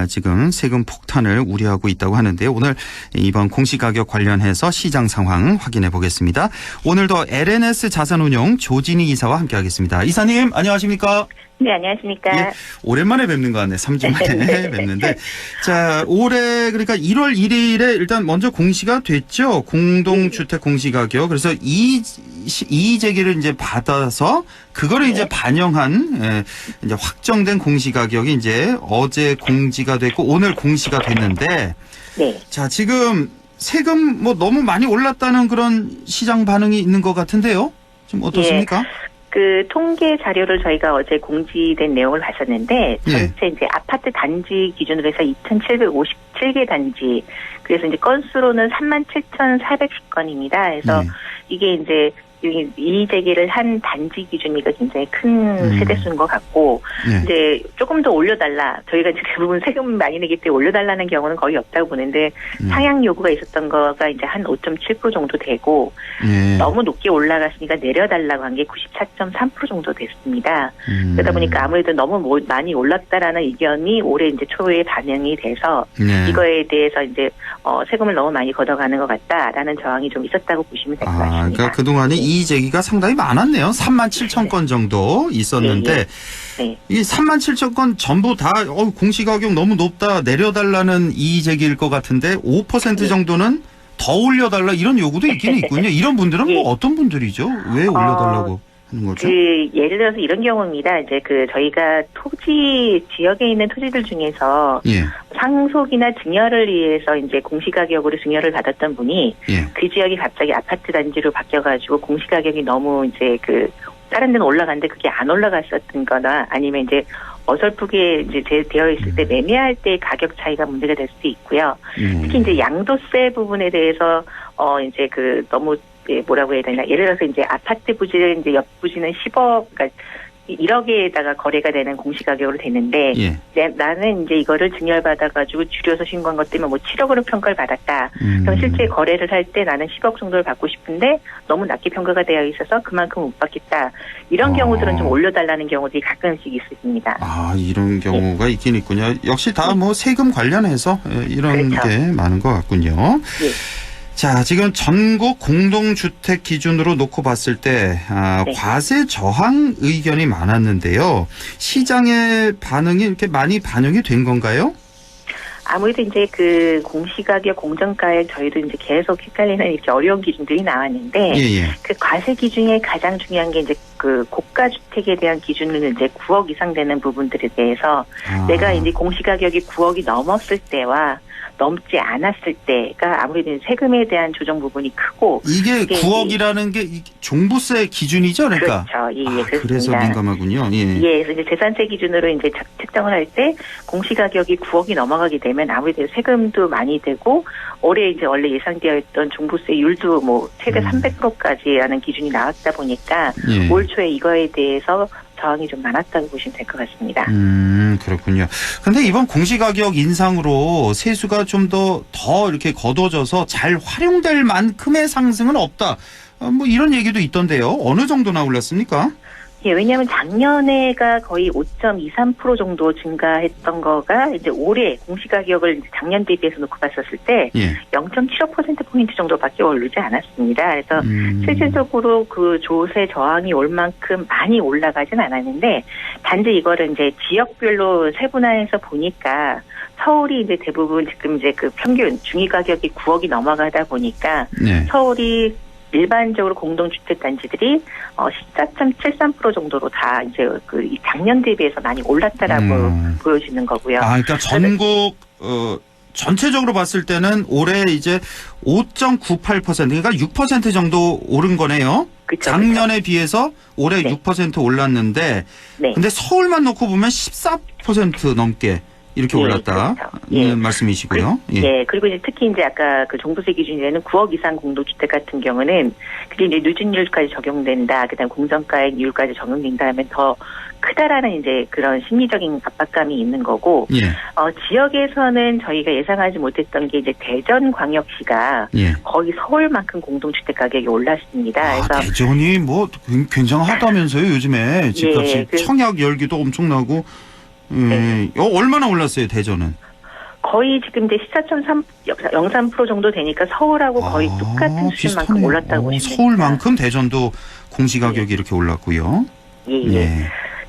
지금 세금 폭탄을 우려하고 있다고 하는데요. 오늘 이번 공시가격 관련해서 시장 상황 확인해 보겠습니다. 오늘도 LNS 자산운용 조진희 이사와 함께하겠습니다. 이사님 안녕하십니까? 네, 안녕하십니까. 예, 오랜만에 뵙는 것 같네. 3주 만에 뵙는데. 자, 올해 그러니까 1월 1일에 일단 먼저 공시가 됐죠. 공동주택 공시가격. 그래서 이의 제기를 이제 받아서 그거를 이제 반영한 이제 확정된 공시가격이 이제 어제 공지가 됐고 오늘 공시가 됐는데. 네. 자, 지금 세금 뭐 너무 많이 올랐다는 그런 시장 반응이 있는 것 같은데요. 좀 어떻습니까? 그 통계 자료를 저희가 어제 공지된 내용을 봤었는데 전체 이제 아파트 단지 기준으로 해서 2,757개 단지, 그래서 이제 건수로는 37,410건입니다. 그래서 이게 이제 이의 제기를 한 단지 기준이가 굉장히 큰 세대수인 것 같고, 이제 조금 더 올려달라. 저희가 이제 대부분 세금 많이 내기 때문에 올려달라는 경우는 거의 없다고 보는데, 상향 요구가 있었던 거가 이제 한 5.7% 정도 되고, 너무 높게 올라갔으니까 내려달라고 한 게 94.3% 정도 됐습니다. 그러다 보니까 아무래도 너무 많이 올랐다라는 의견이 올해 이제 초에 반영이 돼서, 이거에 대해서 이제 세금을 너무 많이 걷어가는 것 같다라는 저항이 좀 있었다고 보시면 될 것 같습니다. 그러니까 그동안에 이의 제기가 상당히 많았네요. 37,000건 정도 있었는데 이 37,000건 전부 다 공시가격 너무 높다 내려달라는 이의 제기일 것 같은데 5% 정도는 더 올려달라 이런 요구도 있긴 있군요. 이런 분들은 뭐 어떤 분들이죠? 왜 올려달라고 하는 거죠? 예를 들어서 이런 경우입니다. 이제 저희가 토지 지역에 있는 토지들 중에서 상속이나 증여를 위해서 이제 공시가격으로 증여를 받았던 분이 그 지역이 갑자기 아파트 단지로 바뀌어가지고 공시가격이 너무 이제 다른 데는 올라갔는데 그게 안 올라갔었던 거나 아니면 이제 어설프게 이제 되어 있을 때 매매할 때 가격 차이가 문제가 될 수도 있고요. 특히 이제 양도세 부분에 대해서 이제 너무 뭐라고 해야 되나, 예를 들어서 이제 아파트 부지는 이제 옆 부지는 10억, 그러니까 1억에다가 거래가 되는 공시가격으로 되는데 나는 이제 이거를 증여받아가지고 줄여서 신고한 것 때문에 뭐 7억으로 평가를 받았다. 그럼 실제 거래를 할 때 나는 10억 정도를 받고 싶은데 너무 낮게 평가가 되어 있어서 그만큼 못 받겠다. 이런 경우들은 좀 올려달라는 경우들이 가끔씩 있습니다. 이런 경우가 있긴 있군요. 역시 다 뭐 세금 관련해서 이런 게 많은 것 같군요. 자, 지금 전국 공동주택 기준으로 놓고 봤을 때 과세 저항 의견이 많았는데요. 시장의 반응이 이렇게 많이 반영이 된 건가요? 아무래도 이제 공시가격, 공정가액 저희도 이제 계속 헷갈리는 이렇게 어려운 기준들이 나왔는데 그 과세 기준에 가장 중요한 게 이제 고가 주택에 대한 기준은 이제 9억 이상 되는 부분들에 대해서 내가 이제 공시가격이 9억이 넘었을 때와 넘지 않았을 때가 아무래도 세금에 대한 조정 부분이 크고, 이게 9억이라는 게 종부세 기준이죠, 그러니까. 그렇죠. 그렇습니다. 그래서 민감하군요. 그래서 이제 재산세 기준으로 이제 책정을 할 때 공시가격이 9억이 넘어가게 되면 아무래도 세금도 많이 되고, 올해 이제 원래 예상되어 있던 종부세율도 뭐 최대 300%까지라는 기준이 나왔다 보니까 올 초에 이거에 대해서 저항이 좀 많았다고 보시면 될 것 같습니다. 그렇군요. 근데 이번 공시가격 인상으로 세수가 좀 더 이렇게 거둬져서 잘 활용될 만큼의 상승은 없다. 뭐 이런 얘기도 있던데요. 어느 정도나 올랐습니까? 왜냐하면 작년에가 거의 5.23% 정도 증가했던 거가 이제 올해 공시가격을 작년 대비해서 놓고 봤었을 때 0.75%포인트 정도밖에 오르지 않았습니다. 그래서 실질적으로 조세 저항이 올 만큼 많이 올라가진 않았는데, 단지 이거를 이제 지역별로 세분화해서 보니까 서울이 이제 대부분 지금 이제 평균 중위가격이 9억이 넘어가다 보니까 서울이 일반적으로 공동주택 단지들이 14.73% 정도로 다 이제 작년 대비해서 많이 올랐다라고 보여지는 거고요. 그러니까 전국 전체적으로 봤을 때는 올해 이제 5.98% 그러니까 6% 정도 오른 거네요. 그쵸, 작년에 비해서 올해 6% 올랐는데, 근데 서울만 놓고 보면 14% 넘게. 이렇게 올랐다. 그렇죠. 말씀이시고요. 그리고 이제 특히 이제 아까 그 종부세 기준이라는 9억 이상 공동주택 같은 경우는 그게 이제 누진율까지 적용된다. 그다음 공정가액률까지 적용된다 하면 더 크다라는 이제 그런 심리적인 압박감이 있는 거고, 지역에서는 저희가 예상하지 못했던 게 이제 대전광역시가 거의 서울만큼 공동주택 가격이 올랐습니다. 그래서 대전이 뭐 굉장하다면서요 요즘에 집값이 청약 열기도 엄청나고. 얼마나 올랐어요 대전은? 거의 지금 이제 14.03% 정도 되니까 서울하고 거의 똑같은 수준만큼 올랐다고 보시면 됩니다. 서울만큼 대전도 공시가격이 이렇게 올랐고요.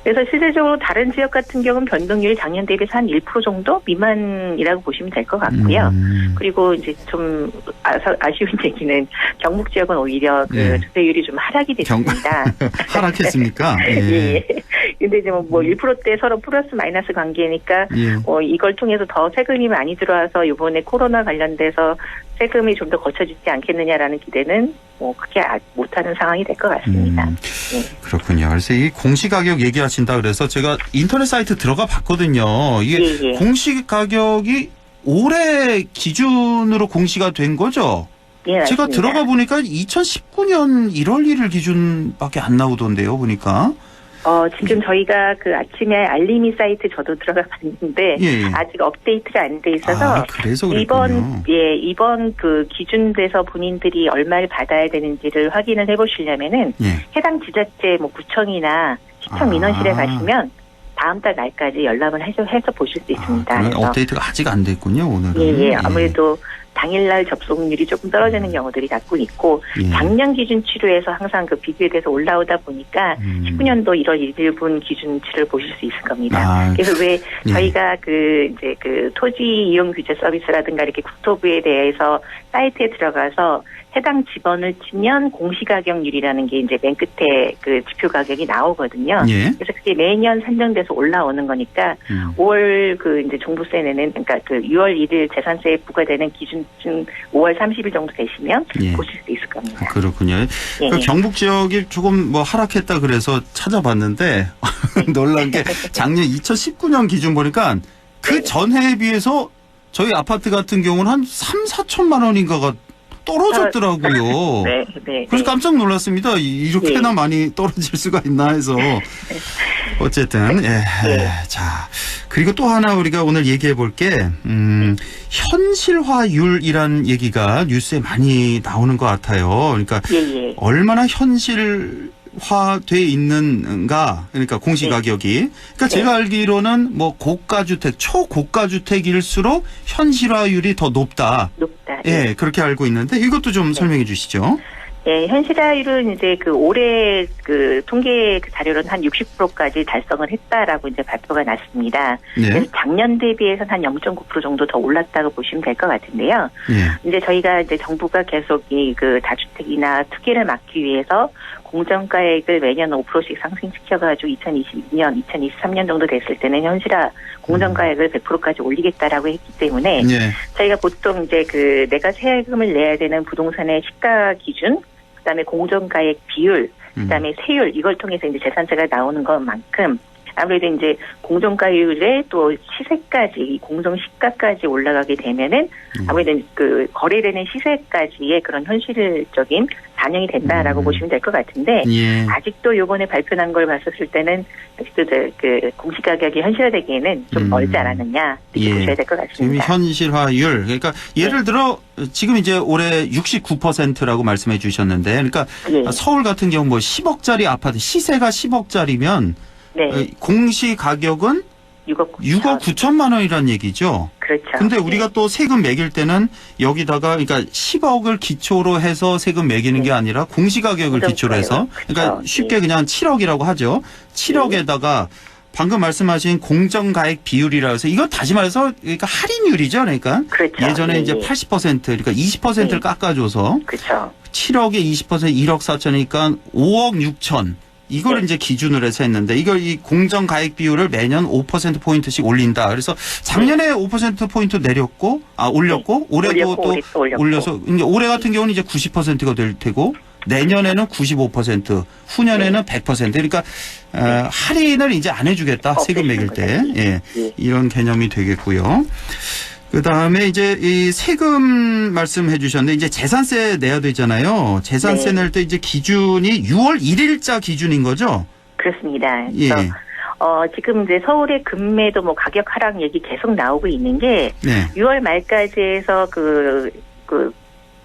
그래서 실질적으로 다른 지역 같은 경우는 변동률이 작년 대비해서 한 1% 정도 미만이라고 보시면 될 것 같고요. 그리고 이제 좀 아쉬운 얘기는 경북 지역은 오히려 그 조세율이 좀 하락이 됐습니다. 하락했습니까? 근데 이제 뭐 1%대 서로 플러스 마이너스 관계니까 이걸 통해서 더 세금이 많이 들어와서 이번에 코로나 관련돼서 세금이 좀 더 거쳐지지 않겠느냐라는 기대는 뭐 크게 못하는 상황이 될 것 같습니다. 그렇군요. 그래서 이 공시가격 얘기하신다 그래서 제가 인터넷 사이트 들어가 봤거든요. 이게 공시가격이 올해 기준으로 공시가 된 거죠? 제가 들어가 보니까 2019년 1월 1일 기준밖에 안 나오던데요, 보니까. 지금 저희가 그 아침에 알림이 사이트 저도 들어가 봤는데 아직 업데이트가 안 돼 있어서 그래서 이번 그 기준돼서 본인들이 얼마를 받아야 되는지를 확인을 해보시려면은 해당 지자체 뭐 구청이나 시청 민원실에 가시면 다음 달 말까지 연락을 해서 보실 수 있습니다. 업데이트가 아직 안 됐군요, 오늘은. 아무래도 당일날 접속률이 조금 떨어지는 경우들이 자꾸 있고 작년 기준치로해서 항상 그 비교돼서 올라오다 보니까 19년도 1월 1일분 기준치를 보실 수 있을 겁니다. 그래서 왜 저희가 그 이제 그 토지 이용 규제 서비스라든가 이렇게 국토부에 대해서 사이트에 들어가서 해당 지번을 치면 공시가격률이라는 게 이제 맨 끝에 그 지표 가격이 나오거든요. 그래서 그게 매년 산정돼서 올라오는 거니까 5월 그 이제 종부세 내는 그러니까 그 6월 1일 재산세에 부과되는 기준쯤 5월 30일 정도 되시면 보실 수 있을 겁니다. 그렇군요. 그 경북 지역이 조금 뭐 하락했다 그래서 찾아봤는데 놀란 게 작년 2019년 기준 보니까 그 전해에 비해서 저희 아파트 같은 경우는 한 3, 4천만 원인가가 떨어졌더라고요. 그래서 깜짝 놀랐습니다. 이렇게나 많이 떨어질 수가 있나 해서. 어쨌든 자 그리고 또 하나 우리가 오늘 얘기해 볼 게 현실화율이란 얘기가 뉴스에 많이 나오는 것 같아요. 그러니까 얼마나 현실화돼 있는가, 그러니까 공시가격이. 그러니까 제가 알기로는 뭐 고가주택, 초고가주택일수록 현실화율이 더 높다. 그렇게 알고 있는데 이것도 좀 설명해 주시죠. 현실화율은 이제 그 올해 그 통계 그 자료로는 한 60%까지 달성을 했다라고 이제 발표가 났습니다. 그래서 작년 대비해서는 한 0.9% 정도 더 올랐다고 보시면 될 것 같은데요. 이제 저희가 이제 정부가 계속 이 그 다주택이나 투기를 막기 위해서 공정가액을 매년 5%씩 상승시켜가지고 2022년, 2023년 정도 됐을 때는 현실화 공정가액을 100%까지 올리겠다라고 했기 때문에 저희가 보통 이제 그 내가 세금을 내야 되는 부동산의 시가 기준, 그다음에 공정가액 비율, 그다음에 세율 이걸 통해서 이제 재산세가 나오는 것만큼 아무래도 이제 공정가율에 또 시세까지 공정시가까지 올라가게 되면은 아무래도 그 거래되는 시세까지의 그런 현실적인 반영이 된다라고 보시면 될 것 같은데 아직도 요번에 발표난 걸 봤었을 때는 아직도 그 공시가격이 현실화되기에는 좀 멀지 않았느냐 이렇게 보셔야 될 것 같습니다. 지금 현실화율 그러니까 예를 들어 지금 이제 올해 69%라고 말씀해 주셨는데 그러니까 서울 같은 경우 뭐 10억짜리 아파트 시세가 10억짜리면 공시 가격은 6억 9천만 원이란 얘기죠. 그렇죠. 근데 우리가 또 세금 매길 때는 여기다가 그러니까 10억을 기초로 해서 세금 매기는 게 아니라 공시 가격을 기초로 해서 그러니까 쉽게 그냥 7억이라고 하죠. 7억에다가 방금 말씀하신 공정가액 비율이라 해서 이건 다시 말해서 그러니까 할인율이죠. 그러니까 예전에 이제 80% 그러니까 20%를 깎아줘서 7억에 20% 1억 4천이니까 5억 6천. 이걸 이제 기준으로 해서 했는데 이걸 이 공정가액 비율을 매년 5%포인트씩 올린다. 그래서 작년에 5%포인트 올렸고 올해도 또 올려서 이제 올해 같은 경우는 이제 90%가 될 테고 내년에는 95%, 후년에는 100%. 그러니까 할인을 이제 안 해주겠다. 세금 매길 때. 예. 이런 개념이 되겠고요. 그 다음에 이제 이 세금 말씀해 주셨는데 이제 재산세 내야 되잖아요. 재산세 낼 때 이제 기준이 6월 1일자 기준인 거죠? 그렇습니다. 예. 지금 이제 서울의 금매도 뭐 가격 하락 얘기 계속 나오고 있는 게 6월 말까지 해서 그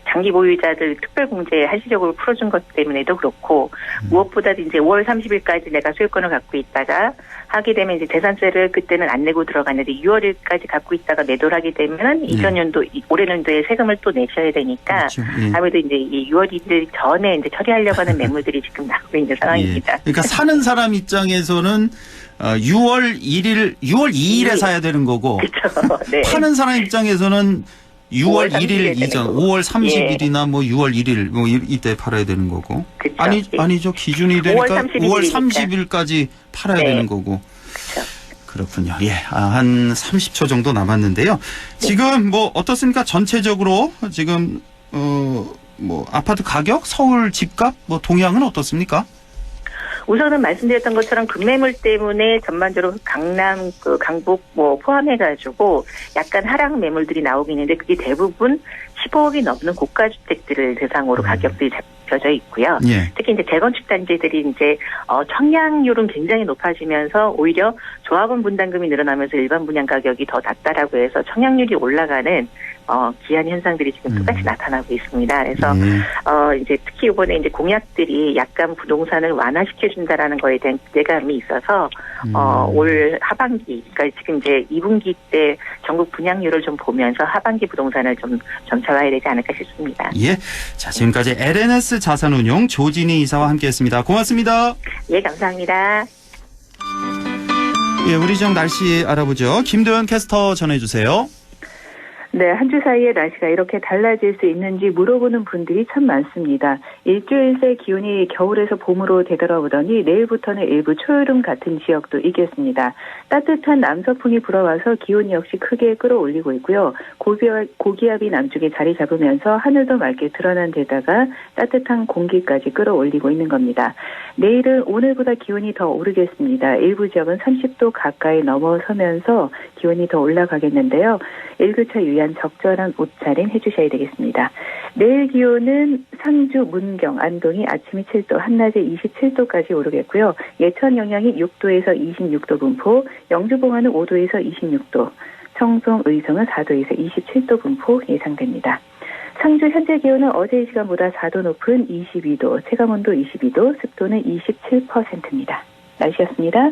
장기 보유자들 특별공제 한시적으로 풀어준 것 때문에도 그렇고 무엇보다도 이제 5월 30일까지 내가 소유권을 갖고 있다가 하게 되면 이제 재산세를 그때는 안 내고 들어갔는데 6월까지 갖고 있다가 매도를 하게 되면 이전 연도 올해 연도에 세금을 또 내셔야 되니까 그렇죠. 아무래도 이제 이 6월 1일 전에 이제 처리하려고 하는 매물들이 지금 나오고 있는 상황입니다. 그러니까 사는 사람 입장에서는 6월 2일에 사야 되는 거고 그렇죠. 네. 파는 사람 입장에서는 6월 1일 이전, 5월 30일이나 뭐 6월 1일 뭐 이때 팔아야 되는 거고. 그쵸. 아니죠. 기준이 되니까 5월 30일까지 팔아야 되는 거고. 그렇죠. 그렇군요. 예. 한 30초 정도 남았는데요. 지금 뭐 어떻습니까? 전체적으로 지금 뭐 아파트 가격, 서울 집값 뭐 동향은 어떻습니까? 우선은 말씀드렸던 것처럼 급매물 때문에 전반적으로 강남, 강북 뭐 포함해가지고 약간 하락 매물들이 나오고 있는데 그게 대부분 15억이 넘는 고가 주택들을 대상으로 가격들이 잡혀져 있고요. 특히 이제 재건축 단지들이 이제 청약률은 굉장히 높아지면서 오히려 조합원 분담금이 늘어나면서 일반 분양 가격이 더 낮다라고 해서 청약률이 올라가는 기한 현상들이 지금 똑같이 나타나고 있습니다. 그래서 이제 특히 이번에 이제 공약들이 약간 부동산을 완화시켜준다라는 거에 대한 기대감이 있어서 올 하반기, 그러니까 지금 이제 2분기 때 전국 분양률을 좀 보면서 하반기 부동산을 좀 점차봐야 되지 않을까 싶습니다. 예, 자 지금까지 LNS 자산운용 조진희 이사와 함께했습니다. 고맙습니다. 예, 감사합니다. 예, 우리 지역 날씨 알아보죠. 김도현 캐스터 전해주세요. 네, 한 주 사이에 날씨가 이렇게 달라질 수 있는지 물어보는 분들이 참 많습니다. 일주일 새 기온이 겨울에서 봄으로 되돌아오더니 내일부터는 일부 초여름 같은 지역도 있겠습니다. 따뜻한 남서풍이 불어와서 기온 역시 크게 끌어올리고 있고요. 고기압이 남쪽에 자리 잡으면서 하늘도 맑게 드러난 데다가 따뜻한 공기까지 끌어올리고 있는 겁니다. 내일은 오늘보다 기온이 더 오르겠습니다. 일부 지역은 30도 가까이 넘어서면서 기온이 더 올라가겠는데요. 일교차 유의한 적절한 옷차림 해주셔야 되겠습니다. 내일 기온은 상주, 문경, 안동이 아침이 7도, 한낮에 27도까지 오르겠고요. 예천 영양이 6도에서 26도 분포, 영주 봉화는 5도에서 26도, 청송, 의성은 4도에서 27도 분포 예상됩니다. 상주 현재 기온은 어제 이 시간보다 4도 높은 22도, 체감온도 22도, 습도는 27%입니다. 날씨였습니다.